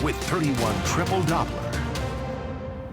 with 31 Triple Doppler.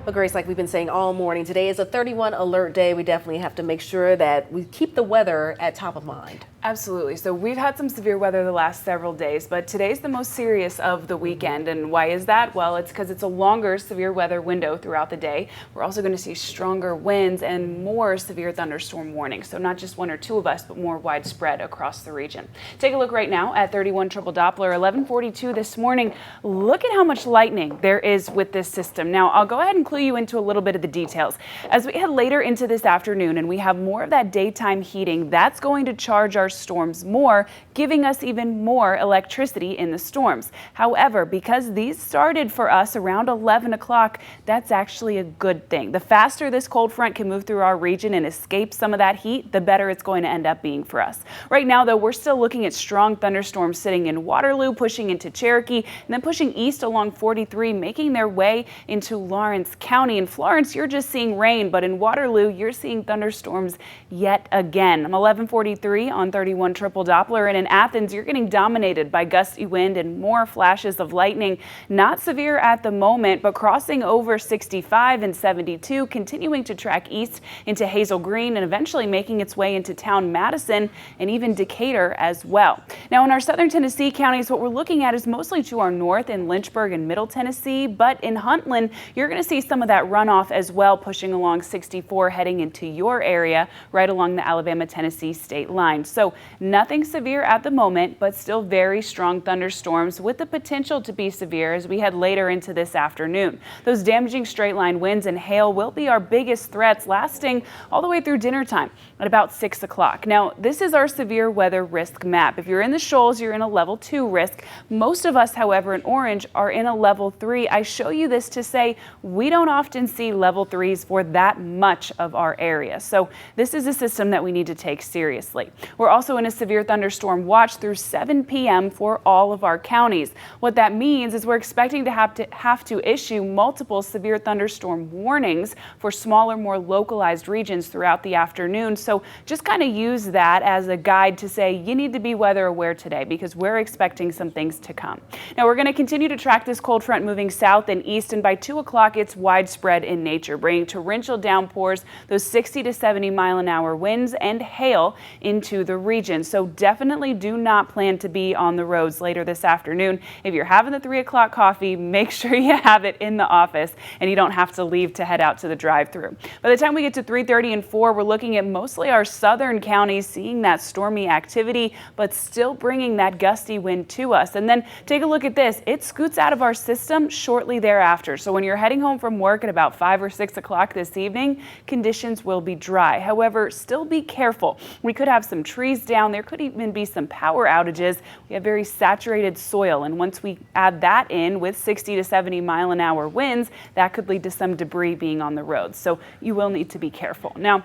Well, Grace, like we've been saying all morning, today is a 31 alert day. We definitely have to make sure that we keep the weather at top of mind. Absolutely. So we've had some severe weather the last several days, but today's the most serious of the weekend. And why is that? Well, it's because it's a longer severe weather window throughout the day. We're also going to see stronger winds and more severe thunderstorm warnings. So not just one or two of us, but more widespread across the region. Take a look right now at 31 Triple Doppler, 11:42 this morning. Look at how much lightning there is with this system. Now, I'll go ahead and clue you into a little bit of the details. As we head later into this afternoon and we have more of that daytime heating, that's going to charge our storms more, giving us even more electricity in the storms. However, because these started for us around 11 o'clock, that's actually a good thing. The faster this cold front can move through our region and escape some of that heat, the better it's going to end up being for us. Right now, though, we're still looking at strong thunderstorms sitting in Waterloo, pushing into Cherokee, and then pushing east along 43, making their way into Lawrence County. In Florence, you're just seeing rain, but in Waterloo, you're seeing thunderstorms yet again. I'm 11:43 on 31 Triple Doppler, and in Athens, you're getting dominated by gusty wind and more flashes of lightning. Not severe at the moment, but crossing over 65 and 72, continuing to track east into Hazel Green and eventually making its way into town Madison and even Decatur as well. Now, in our southern Tennessee counties, what we're looking at is mostly to our north in Lynchburg and Middle Tennessee, but in Huntland, you're going to see some of that runoff as well, pushing along 64, heading into your area right along the Alabama-Tennessee state line. So nothing severe at the moment, but still very strong thunderstorms with the potential to be severe as we head later into this afternoon. Those damaging straight line winds and hail will be our biggest threats, lasting all the way through dinner time at about 6 o'clock. Now, this is our severe weather risk map. If you're in the Shoals, you're in a level 2 risk. Most of us, however, in orange are in a level 3. I show you this to say we don't often see level 3s for that much of our area. So this is a system that we need to take seriously. We're also in a severe thunderstorm watch through 7 p.m. for all of our counties. What that means is we're expecting to have to issue multiple severe thunderstorm warnings for smaller, more localized regions throughout the afternoon. So just kind of use that as a guide to say you need to be weather aware today because we're expecting some things to come. Now, we're going to continue to track this cold front moving south and east, and by 2 o'clock it's widespread in nature, bringing torrential downpours, those 60 to 70 mile an hour winds and hail into the region. So definitely do not plan to be on the roads later this afternoon. If you're having the 3 o'clock coffee, make sure you have it in the office and you don't have to leave to head out to the drive-through. By the time we get to 3:30 and 4, we're looking at mostly our southern counties seeing that stormy activity, but still bringing that gusty wind to us. And then take a look at this. It scoots out of our system shortly thereafter. So when you're heading home from work at about 5 or 6 o'clock this evening, conditions will be dry. However, still be careful. We could have some trees down. There could even be some power outages. We have very saturated soil, and once we add that in with 60 to 70 mile an hour winds, that could lead to some debris being on the roads. So you will need to be careful. Now,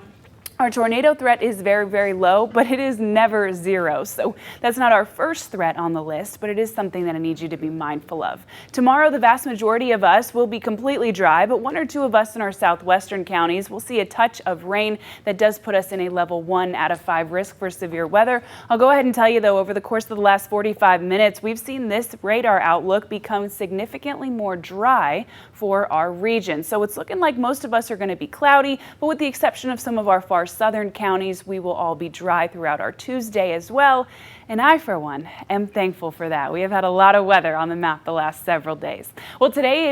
our tornado threat is very, very low, but it is never zero. So that's not our first threat on the list, but it is something that I need you to be mindful of. Tomorrow, the vast majority of us will be completely dry, but 1 or 2 of us in our southwestern counties will see a touch of rain that does put us in a level 1 out of 5 risk for severe weather. I'll go ahead and tell you, though, over the course of the last 45 minutes, we've seen this radar outlook become significantly more dry for our region. So it's looking like most of us are going to be cloudy, but with the exception of some of our far southern counties, we will all be dry throughout our Tuesday as well. And I, for one, am thankful for that. We have had a lot of weather on the map the last several days. Well, today it is